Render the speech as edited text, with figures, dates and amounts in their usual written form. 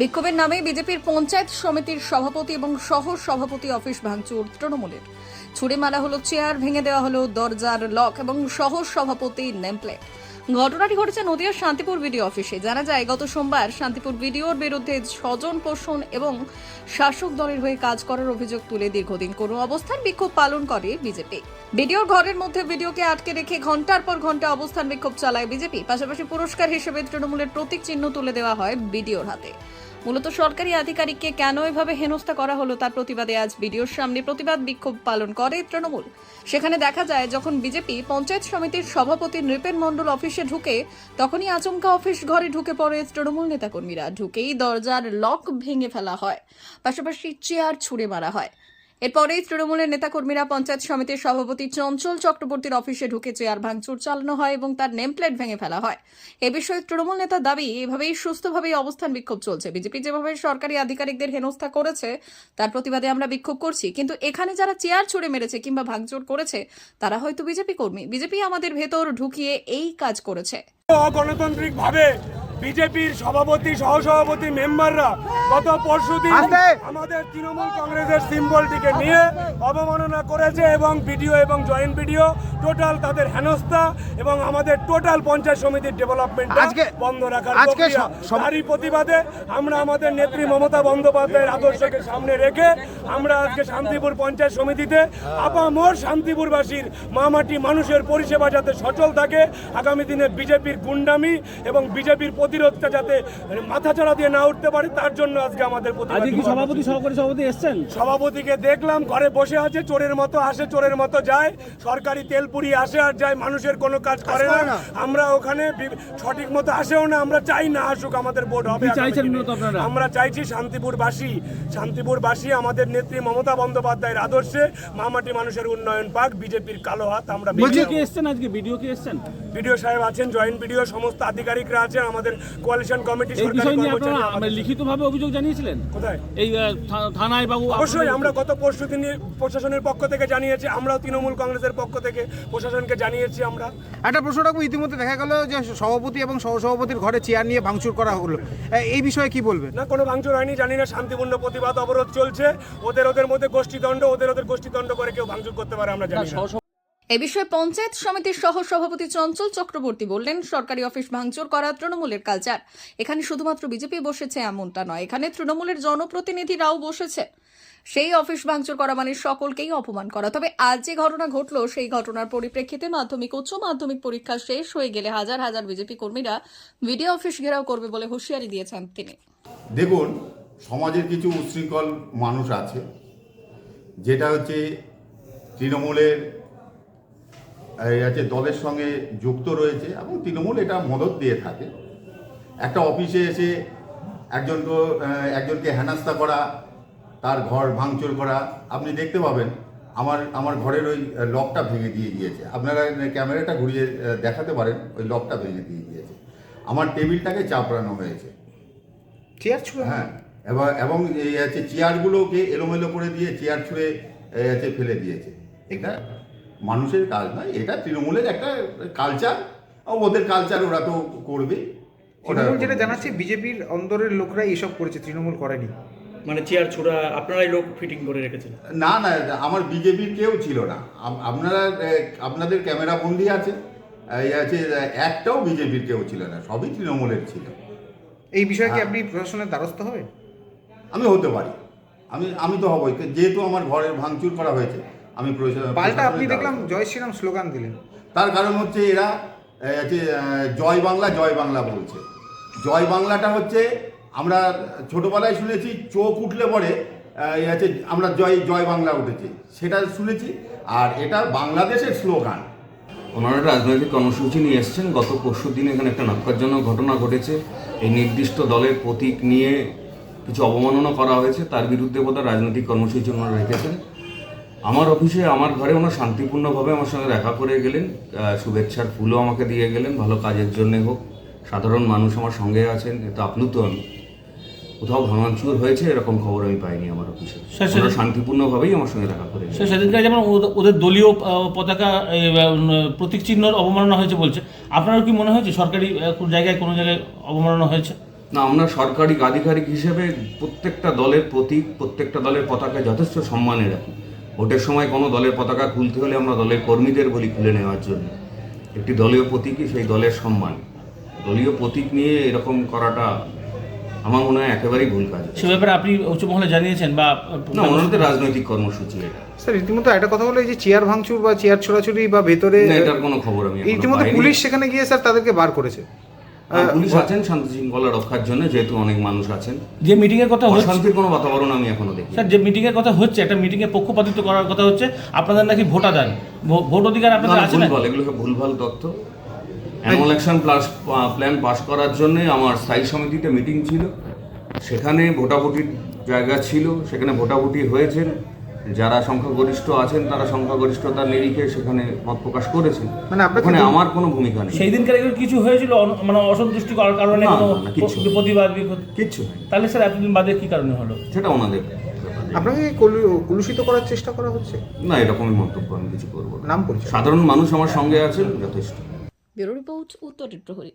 বিক্ষোভের নামে বিজেপির পঞ্চায়েত সমিতির সভাপতি এবং সহ সভাপতি অফিস ভাঙচুর তৃণমূলের। ছুড়ে মারা হলো চেয়ার, ভেঙে দেওয়া হলো দরজার লক এবং সহ সভাপতির নেমপ্লেট। ঘটনাটি ঘটেছে নদিয়ার শান্তিপুর বিডিও অফিসে। জানা যায়, গত সোমবার শান্তিপুর বিডিওর বিরুদ্ধে স্বজন পোষণ এবং শাসক দলের হয়ে কাজ করার অভিযোগ তুলে দীর্ঘদিন কোনো অবস্থান বিক্ষোভ পালন করে বিজেপি। বিডিওর ঘরের মধ্যে ভিডিওকে আটকে রেখে ঘন্টার পর ঘন্টা অবস্থান বিক্ষোভ চালায় বিজেপি। পাশাপাশি পুরস্কার হিসেবে তৃণমূলের প্রতীক চিহ্ন তুলে দেওয়া হয় বিডিওর হাতে। মূলত সরকারি আধিকারিককে কেন এভাবে হেনস্থা করা হলো তার প্রতিবাদে আজ বিডিওর সামনে প্রতিবাদ বিক্ষোভ পালন করে তৃণমূল। সেখানে দেখা যায়, যখন বিজেপি পঞ্চায়েত সমিতির সভাপতি নৃপেন মণ্ডল অফিসে ঢুকে, তখনই আচমকা অফিস ঘরে ঢুকে পড়ে তৃণমূল নেতাকর্মীরা। ঢুকেই দরজার লক ভেঙে ফেলা হয়, পাশাপাশি চেয়ার ছুড়ে মারা হয়। এরপরেই তৃণমূলের নেতাকর্মীরা পঞ্চায়েত সমিতির সভাপতি চঞ্চল চক্রবর্তীর অফিসে ঢুকে চেয়ার ভাঙচুর চালানো হয় এবং তার নেমপ্লেট ভেঙে ফেলা হয়। এ বিষয়ে তৃণমূল নেতার দাবি, এভাবেই সুস্থভাবেই অবস্থান বিক্ষোভ চলছে। বিজেপি যেভাবে সরকারি আধিকারিকদের হেনস্থা করেছে তার প্রতিবাদে আমরা বিক্ষোভ করছি, কিন্তু এখানে যারা চেয়ার ছুড়ে মেরেছে কিংবা ভাঙচুর করেছে তারা হয়তো বিজেপি কর্মী। বিজেপি আমাদের ভেতর ঢুকিয়ে এই কাজ করেছে। গণতান্ত্রিক ভাবে বিজেপির সভাপতি সহসভাপতি মেম্বাররা গত পরশুদিন আমাদের তৃণমূল কংগ্রেসের সিম্বলটিকে নিয়ে অবমাননা করেছে এবং বিডিও এবং জয়েন্ট বিডিও টোটাল তাদের হেনস্থা এবং আমাদের টোটাল পঞ্চায়েত সমিতির ডেভেলপমেন্ট বন্ধ রাখার প্রক্রিয়া। তারই প্রতিবাদে আমরা আমাদের নেত্রী মমতা বন্দ্যোপাধ্যায়ের আদর্শকে সামনে রেখে আমরা আজকে শান্তিপুর পঞ্চায়েত সমিতিতে আপামর শান্তিপুরবাসীর মামাটি মানুষের পরিষেবা যাতে সচল থাকে, আগামী দিনে বিজেপির গুন্ডামি এবং বিজেপির প্রতিরোধটা যাতে মাথাচাড়া দিয়ে না উঠতে পারে, তার জন্য আজকে আমাদের সভাপতি সহকারী সভাপতি এসেছেন। সভাপতিকে দেখলাম ঘরে বসে আছে, চোরের মতো আসে চোরের মতো যায়, সরকারি তেল পুরি আসে আর যায়, মানুষের কোনো কাজ করে না। আমরা ওখানে সঠিক মতো আসেও না, আমরা চাই না আসুক, আমাদের ভোট হবে। আমরা চাইছি শান্তিপুরবাসী আমাদের নেত্রী মমতা বন্দ্যোপাধ্যায়ের আদর্শে মামাটি মানুষের উন্নয়ন পাক। বিজেপির কালো হাত আমরা বিডিও সাহেব আছেন, জয়েন্ট বিডিও সমস্ত আধিকারিকরা আছেন, আমাদের কোয়ালিশন কমিটি লিখিতভাবে অভিযোগ জানিয়েছিলেন কোথায়? এই থানায় বাবু? অবশ্যই আমরা গত পরশুদিন প্রশাসনের পক্ষ থেকে জানিয়েছি, আমরাও তৃণমূল কংগ্রেসের পক্ষ থেকে প্রশাসনকে জানিয়েছি। আমরা একটা প্রশ্ন রাখবো, ইতিমধ্যে দেখা গেল যে সভাপতি এবং সহসভাপতির ঘরে চেয়ার নিয়ে ভাঙচুর করা হলো, এই বিষয়ে কি বলবেন? না, কোনো ভাঙচুর হয়নি, জানি না, শান্তিপূর্ণ প্রতিবাদ অবরোধ চলছে। ওদের মধ্যে গোষ্ঠীদ্বন্দ্ব, ওদের গোষ্ঠীদ্বন্দ্ব করে কেউ ভাঙচুর করতে পারে আমরা জানি না। এ বিষয়ে পঞ্চায়েত সমিতির সহ সভাপতি চঞ্চল চক্রবর্তী বললেন, সরকারি অফিস ভাঙচুর করা তৃণমূলের কালচার। এখানে শুধুমাত্র বিজেপি বসেছে এমনটা নয়, এখানে তৃণমূলের জনপ্রতিনিধিরাও বসেছে। সেই অফিস ভাঙচুর করা মানে সকলকেই অপমান করা। তবে আজ যে ঘটনা ঘটলো, সেই ঘটনার পরিপ্রেক্ষিতে মাধ্যমিক উচ্চ মাধ্যমিক পরীক্ষা শেষ হয়ে গেলে হাজার হাজার বিজেপি কর্মীরা ভিডিও অফিস ঘেরাও করবে বলে হুঁশিয়ারি দিয়েছেন তিনি। দেখুন, সমাজের কিছু উচ্ছৃঙ্খল মানুষ আছে, যেটা হচ্ছে তৃণমূলের দলের সঙ্গে যুক্ত রয়েছে এবং তৃণমূল এটা মদত দিয়ে থাকে। একটা অফিসে এসে একজনকে হেনস্থা করা, তার ঘর ভাঙচুর করা, আপনি দেখতে পাবেন আমার ঘরের ওই লকটা ভেঙে দিয়ে গিয়েছে। আপনারা ক্যামেরাটা ঘুরিয়ে দেখাতে পারেন, ওই লকটা ভেঙে দিয়ে গিয়েছে। আমার টেবিলটাকে চাপড়ানো হয়েছে, চেয়ার ছুঁড়ে, হ্যাঁ, এবং এই চেয়ারগুলোকে এলোমেলো করে দিয়ে চেয়ার ছুঁড়ে ফেলে দিয়েছে। এটা মানুষের কাজ নয়, এটা তৃণমূলের একটা কালচার, ওদের কালচার ওরা তো করবে। যেটা জানাচ্ছে বিজেপির অন্দরের লোকরাই এসব করেছে, তৃণমূল করেনি। মানে চেয়ার ছোড়া আপনারাই লোক ফিটিং করে রেখেছেন? না, আমার বিজেপির কেউ ছিল না। আপনাদের ক্যামেরা বন্দি আছে, একটাও বিজেপির কেউ ছিল না, সবই তৃণমূলের ছিল। এই বিষয়ে কি আপনি প্রশাসনের দ্বারস্থ হবেন? আমি হতে পারি, আমি তো হবই, যেহেতু আমার ঘরের ভাঙচুর করা হয়েছে। আমি পাল্টা আপনি দেখলাম জয় শ্রীরাম স্লোগান দিলেন, তার কারণ হচ্ছে এরা জয় বাংলা বলছে। জয় বাংলাটা হচ্ছে, আমরা ছোটবেলায় শুনেছি চোখ উঠলে পরে আমরা জয় বাংলা উঠেছি, সেটা শুনেছি, আর এটা বাংলাদেশের স্লোগান। ওনারা রাজনৈতিক কর্মসূচি নিয়ে এসেছেন। গত পরশু দিন এখানে একটা ন্যক্কারজনক ঘটনা ঘটেছে। এই নির্দিষ্ট দলের প্রতীক নিয়ে কিছু অবমাননা করা হয়েছে, তার বিরুদ্ধে বোধহয় রাজনৈতিক কর্মসূচি ওনারা রেখেছেন। আমার অফিসে, আমার ঘরে ওনারা শান্তিপূর্ণভাবে আমার সঙ্গে দেখা করে গেলেন, শুভেচ্ছার ফুলও আমাকে দিয়ে গেলেন, ভালো কাজের জন্যে হোক। সাধারণ মানুষ আমার সঙ্গে আছেন, এতে আপ্লুত আমি। কোথাও ভাঙচুর হয়েছে এরকম খবর আমি পাইনি আমার অফিসে। শান্তিপূর্ণভাবেই আমার সঙ্গে দেখা করে। সেদিনকে যেমন ওদের দলীয় পতাকা প্রতীক চিহ্নর অবমাননা হয়েছে বলছে, আপনারও কি মনে হয়েছে সরকারি কোনো জায়গায় অবমাননা হয়েছে? না, আমরা সরকারি আধিকারিক হিসেবে প্রত্যেকটা দলের প্রতীক, প্রত্যেকটা দলের পতাকা যথেষ্ট সম্মানে রাখি। ভোটের সময় কোনো দলের পতাকা খুলতে হলে আমরা দলের কর্মীদের বলি খুলে নেওয়ার জন্য। একটি দলীয় প্রতীকই সেই দলের সম্মান। দলীয় প্রতীক নিয়ে এরকম করাটা আমার মনে হয় একেবারেই ভুল কাজ। সে ব্যাপারে আপনি উচ্চ মহলে জানিয়েছেন বা না, ওনাদের রাজনৈতিক কর্মসূচি এটা। স্যার রীতিমতো একটা কথা হলো, এই যে চেয়ার ভাঙচুর বা চেয়ার ছোড়াছুড়ি বা ভেতরে না, এটার কোনো খবর আমি এখনো ইতিমধ্যে পাইনি। পুলিশ সেখানে গিয়ে স্যার তাদেরকে বার করেছে। পুলিশ আছেন শান্তি শৃঙ্খলা রক্ষার জন্য, যেহেতু অনেক মানুষ আছেন। যে মিটিং এর কথা হচ্ছে, অশান্তির কোনো বাতাবরণ আমি এখনো দেখি। স্যার যে মিটিং এর কথা হচ্ছে, একটা মিটিং এ পক্ষপাতিত্ব করার কথা হচ্ছে, আপনাদের নাকি ভোটাদান, ভোট অধিকার আপনাদের আছে না? ভুলভাল, এগুলো সব ভুলভাল তথ্য। অ্যানুয়াল অ্যাকশন প্ল্যান পাস করার জন্য আমার স্থায়ী সমিতিতে মিটিং ছিল, সেখানে ভোটাভুটির জায়গা ছিল, সেখানে ভোটাভুটি হয়েছেন। যারা সংখ্যাগরিষ্ঠ আছেন তারা সংখ্যাগরিষ্ঠতার নিরিখে সেখানে মত প্রকাশ করেছেন। মানে আপনাকে ওখানে আমার কোনো ভূমিকা নেই। সেই দিনকার কিছু হয়েছিল মানে অসন্তুষ্টি করার কারণে না, কোনো না, কিচ্ছু না। প্রতিবাদ বিক্ষোভ? কিচ্ছু নেই, তাহলে স্যার এতদিন বাদে কি কারণে হলো? সেটা ওনাদের ব্যাপার। আপনাকে কলুষিত করার চেষ্টা করা হচ্ছে? না, এরকমই মন্তব্য আমি কিছু করবো না। নাম পরিচয়? সাধারণ মানুষ আমার সঙ্গে আছেন, যথেষ্ট। ব্যুরো রিপোর্ট, উত্তরের প্রহরী।